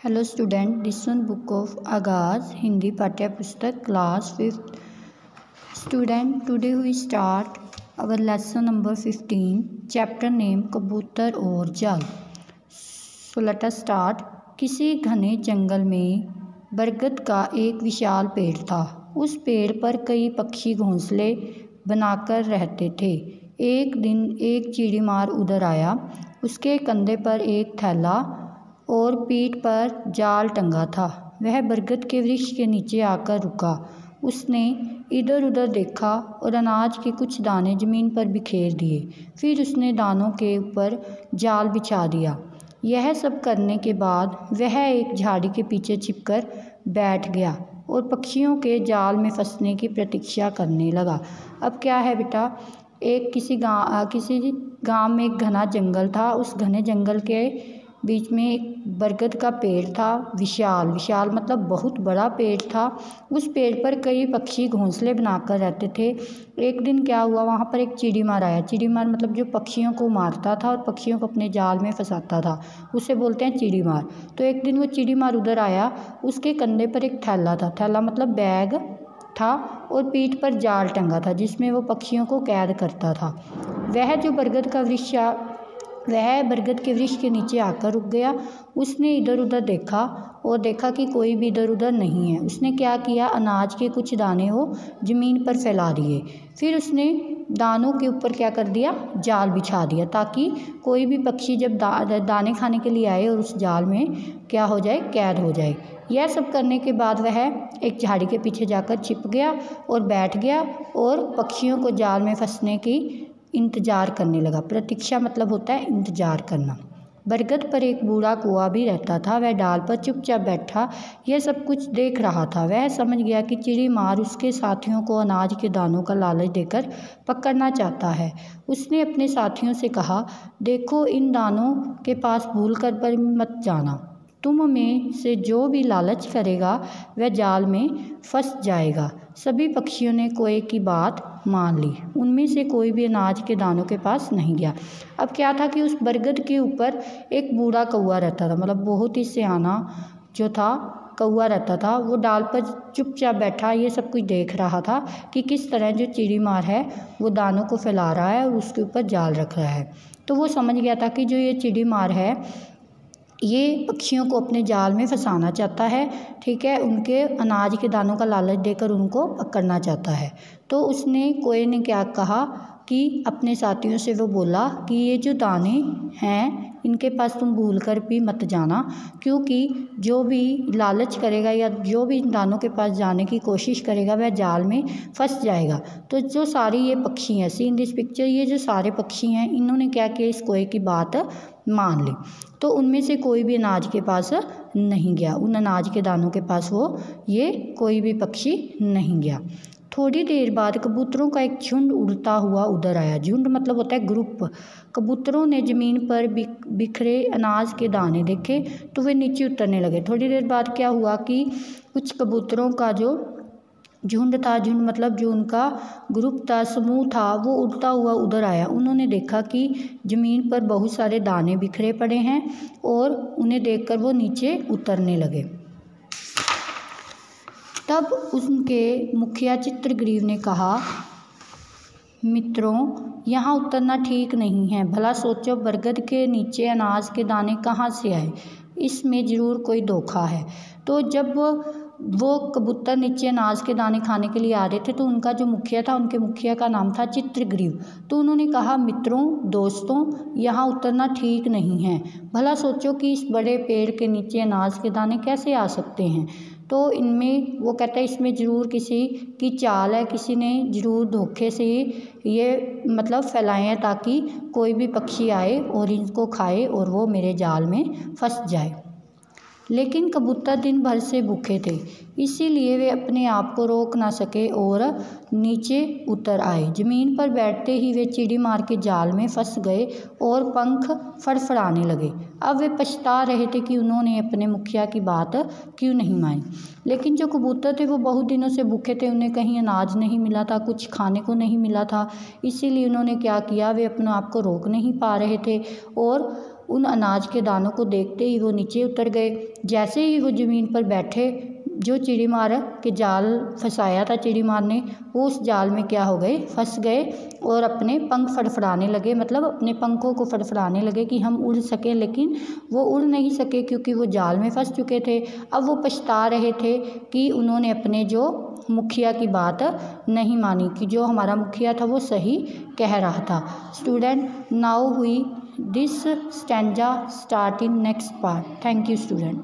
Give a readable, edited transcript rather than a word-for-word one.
Hello student, this one book of Aagaz Hindi पाठ्य पुस्तक class 5th student. Today we start our lesson number 15 chapter name कबूतर और जाल। So let us start. किसी घने जंगल में बरगद का एक विशाल पेड़ था। उस पेड़ पर कई पक्षी घोंसले बनाकर रहते थे। एक दिन एक चिड़ीमार उधर आया। उसके कंधे पर एक थैला और पीठ पर जाल टंगा था। वह बरगद के वृक्ष के नीचे आकर रुका। उसने इधर उधर देखा और अनाज के कुछ दाने ज़मीन पर बिखेर दिए। फिर उसने दानों के ऊपर जाल बिछा दिया। यह सब करने के बाद वह एक झाड़ी के पीछे छिपकर बैठ गया और पक्षियों के जाल में फंसने की प्रतीक्षा करने लगा। अब क्या है बेटा, किसी गांव में एक घना जंगल था। उस घने जंगल के बीच में एक बरगद का पेड़ था। विशाल मतलब बहुत बड़ा पेड़ था। उस पेड़ पर कई पक्षी घोंसले बनाकर रहते थे। एक दिन क्या हुआ, वहाँ पर एक चिड़ीमार आया। चिड़ीमार मतलब जो पक्षियों को मारता था और पक्षियों को अपने जाल में फंसाता था, उसे बोलते हैं चिड़ीमार। तो एक दिन वो चिड़ीमार उधर आया। उसके कंधे पर एक थैला था। थैला मतलब बैग था और पीठ पर जाल टंगा था जिसमें वो पक्षियों को कैद करता था। वह बरगद के वृक्ष के नीचे आकर रुक गया। उसने इधर उधर देखा और देखा कि कोई भी इधर उधर नहीं है। उसने क्या किया, अनाज के कुछ दाने वो ज़मीन पर फैला दिए। फिर उसने दानों के ऊपर क्या कर दिया, जाल बिछा दिया, ताकि कोई भी पक्षी जब दाने खाने के लिए आए और उस जाल में क्या हो जाए, कैद हो जाए। यह सब करने के बाद वह एक झाड़ी के पीछे जाकर छिप गया और बैठ गया और पक्षियों को जाल में फंसने की इंतज़ार करने लगा। प्रतीक्षा मतलब होता है इंतज़ार करना। बरगद पर एक बूढ़ा कौवा भी रहता था। वह डाल पर चुपचाप बैठा यह सब कुछ देख रहा था। वह समझ गया कि चिड़ीमार उसके साथियों को अनाज के दानों का लालच देकर पकड़ना चाहता है। उसने अपने साथियों से कहा, देखो, इन दानों के पास भूलकर पर मत जाना। तुम में से जो भी लालच करेगा वह जाल में फंस जाएगा। सभी पक्षियों ने कौवे की बात मान ली। उनमें से कोई भी अनाज के दानों के पास नहीं गया। अब क्या था कि उस बरगद के ऊपर एक बूढ़ा कौवा रहता था, मतलब बहुत ही सियाना जो था कौवा रहता था। वो डाल पर चुपचाप बैठा ये सब कुछ देख रहा था कि किस तरह जो चिड़ीमार है वो दानों को फैला रहा है और उसके ऊपर जाल रख रहा है। तो वो समझ गया था कि जो ये चिड़ीमार है ये पक्षियों को अपने जाल में फंसाना चाहता है, ठीक है, उनके अनाज के दानों का लालच देकर उनको पकड़ना चाहता है। तो उसने कौवे ने क्या कहा कि अपने साथियों से वो बोला कि ये जो दाने हैं इनके पास तुम भूल कर भी मत जाना, क्योंकि जो भी लालच करेगा या जो भी इन दानों के पास जाने की कोशिश करेगा वह जाल में फंस जाएगा। तो जो सारी ये पक्षी हैं, सी इन दिस पिक्चर, ये जो सारे पक्षी हैं इन्होंने क्या किया, इस कौवे की बात मान ली। तो उनमें से कोई भी अनाज के पास नहीं गया। उन अनाज के दानों के पास ये कोई भी पक्षी नहीं गया। थोड़ी देर बाद कबूतरों का एक झुंड उड़ता हुआ उधर आया। झुंड मतलब होता है ग्रुप। कबूतरों ने ज़मीन पर बिखरे अनाज के दाने देखे तो वे नीचे उतरने लगे। थोड़ी देर बाद क्या हुआ कि कुछ कबूतरों का जो झुंड था, झुंड मतलब जो उनका ग्रुप था, समूह था, वो उड़ता हुआ उधर आया। उन्होंने देखा कि ज़मीन पर बहुत सारे दाने बिखरे पड़े हैं और उन्हें देखकर वो नीचे उतरने लगे। तब उनके मुखिया चित्रग्रीव ने कहा, मित्रों, यहाँ उतरना ठीक नहीं है। भला सोचो, बरगद के नीचे अनाज के दाने कहाँ से आए? इसमें ज़रूर कोई धोखा है। तो जब वो कबूतर नीचे अनाज के दाने खाने के लिए आ रहे थे तो उनका जो मुखिया था, उनके मुखिया का नाम था चित्रग्रीव। तो उन्होंने कहा, मित्रों, दोस्तों, यहाँ उतरना ठीक नहीं है। भला सोचो कि इस बड़े पेड़ के नीचे अनाज के दाने कैसे आ सकते हैं? तो इनमें वो कहता है इसमें ज़रूर किसी की चाल है, किसी ने ज़रूर धोखे से ये मतलब फैलाए हैं ताकि कोई भी पक्षी आए और इनको खाए और वो मेरे जाल में फंस जाए। लेकिन कबूतर दिन भर से भूखे थे, इसीलिए वे अपने आप को रोक ना सके और नीचे उतर आए। ज़मीन पर बैठते ही वे चिड़ीमार के जाल में फंस गए और पंख फड़फड़ाने लगे। अब वे पछता रहे थे कि उन्होंने अपने मुखिया की बात क्यों नहीं मानी। लेकिन जो कबूतर थे वो बहुत दिनों से भूखे थे, उन्हें कहीं अनाज नहीं मिला था, कुछ खाने को नहीं मिला था। इसीलिए उन्होंने क्या किया, वे अपने आप को रोक नहीं पा रहे थे और उन अनाज के दानों को देखते ही वो नीचे उतर गए। जैसे ही वो ज़मीन पर बैठे, जो चिड़ीमार के जाल फंसाया था चिड़ीमार ने, वो उस जाल में क्या हो गए, फंस गए और अपने पंख फड़फड़ाने लगे, मतलब अपने पंखों को फड़फड़ाने लगे कि हम उड़ सकें, लेकिन वो उड़ नहीं सके क्योंकि वो जाल में फंस चुके थे। अब वो पछता रहे थे कि उन्होंने अपने जो मुखिया की बात नहीं मानी, कि जो हमारा मुखिया था वो सही कह रहा था। स्टूडेंट, नाउ हुई this stanza start in next part. Thank you student.